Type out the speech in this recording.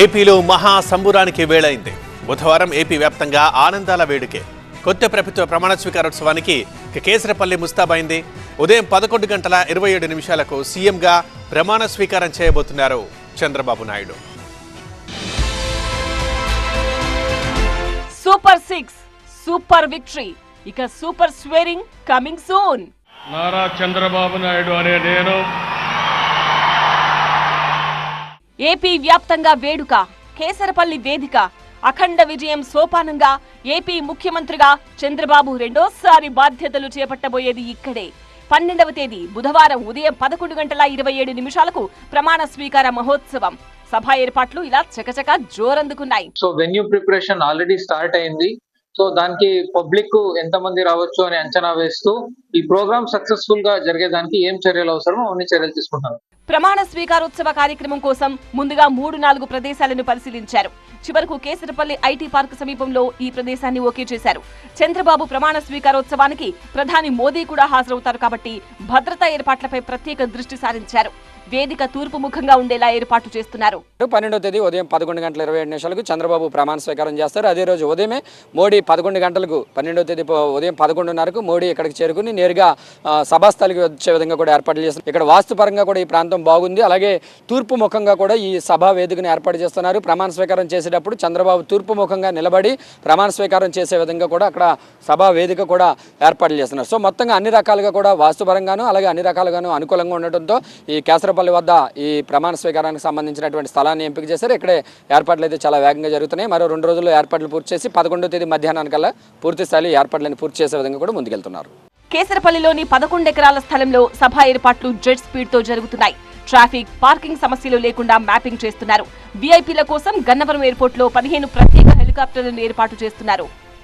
ఏపీలో మహా సంబురానికి వేళైంది. బుధవారం ఏపీ వ్యాప్తంగా ఆనందాల వేడుకే. కొత్త ప్రభుత్వ ప్రమాణ స్వీకారోత్సవానికి కేసరపల్లి ముస్తాబైంది. ఉదయం 11:27 సీఎంగా ప్రమాణ స్వీకారం చేయబోతున్నారు Chandrababu Naidu. Super 6 super victory, ఇక super swearing coming soon. Nara Chandrababu Naidu అనే నేను ఏపీ వ్యాప్తంగా వేడుక, కేసరపల్లి వేదిక, అఖండ విజయం సోపానంగా ఏపీ ముఖ్యమంత్రిగా చంద్రబాబు రెండోసారి బాధ్యతలు చేపట్టబోయేది ఇక్కడే. 12వ తేదీ బుధవారం ఉదయం 11:27 ప్రమాణ స్వీకార మహోత్సవం. సభ ఏర్పాట్లు ఇలా చకచకా జోరందుకున్నాయి. So venue preparation already start అయింది. సో దానికి పబ్లిక్ ఎంతమంది రావచ్చు అని అంచనా వేస్తూ ఈ ప్రోగ్రామ్ సక్సెస్ఫుల్ గా జరిగేదానికి ఏం చర్యలు అవసరమో అన్ని చర్యలు తీసుకుంటారు. ప్రమాణ స్వీకారోత్సవ కార్యక్రమం కోసం ముందుగా 3-4 ప్రదేశాలను పరిశీలించారు. చివరకు కేసరపల్లి ఐటీ పార్క్ సమీపంలో ఈ ప్రదేశాన్ని ఓకే చేశారు. చంద్రబాబు ప్రమాణ స్వీకారోత్సవానికి ప్రధాని మోదీ కూడా హాజరవుతారు కాబట్టి భద్రతా ఏర్పాట్లపై ప్రత్యేక దృష్టి సారించారు. వేదిక తూర్పు ముఖంగా ఉండేలా ఏర్పాటు చేస్తున్నారు. 12వ తేదీ ఉదయం 11:27 చంద్రబాబు ప్రమాణ స్వీకారం చేస్తారు. అదే రోజు ఉదయమే మోడీ 11 గంటలకు 12వ తేదీ ఉదయం 11:30 మోడీ ఇక్కడికి చేరుకుని నేరుగా సభాస్థలికి వచ్చే విధంగా కూడా ఏర్పాటు చేస్తారు. ఇక్కడ వాస్తుపరంగా కూడా ఈ ప్రాంతం బాగుంది. అలాగే తూర్పు ముఖంగా కూడా ఈ సభా వేదికను ఏర్పాటు చేస్తున్నారు. ప్రమాణ స్వీకారం చేసేటప్పుడు చంద్రబాబు తూర్పు ముఖంగా నిలబడి ప్రమాణ స్వీకారం చేసే విధంగా కూడా అక్కడ సభా వేదిక కూడా ఏర్పాటు చేస్తున్నారు. సో మొత్తంగా అన్ని రకాలుగా కూడా వాస్తుపరంగాను అలాగే అన్ని రకాలుగాను అనుకూలంగా ఉండటంతో ఈ కేసరపల్లి వద్ద ఈ ప్రమాణ స్వీకారానికి సంబంధించినటువంటి స్థలాన్ని ఎంపిక చేశారు. ఇక్కడే ఏర్పాట్లు అయితే చాలా వేగంగా జరుగుతున్నాయి. మరో 2 రోజుల్లో ఏర్పాట్లు పూర్తి చేసి 11వ తేదీ మధ్యాహ్నానికల్లా పూర్తి స్థాయి ఏర్పాట్లను పూర్తి చేసే విధంగా కూడా ముందుకెళ్తున్నారు. కేసరపల్లిలోని 11 ఎకరాల స్థలంలో సభ ఏర్పాట్లు జెట్ స్పీడ్ తో జరుగుతున్నాయి. ట్రాఫిక్, పార్కింగ్ సమస్యలు లేకుండా మ్యాపింగ్ చేస్తున్నారు. వీఐపీల కోసం గన్నవరం ఎయిర్పోర్ట్ లో 15 ప్రత్యేక హెలికాప్టర్లను ఏర్పాటు చేస్తున్నారు.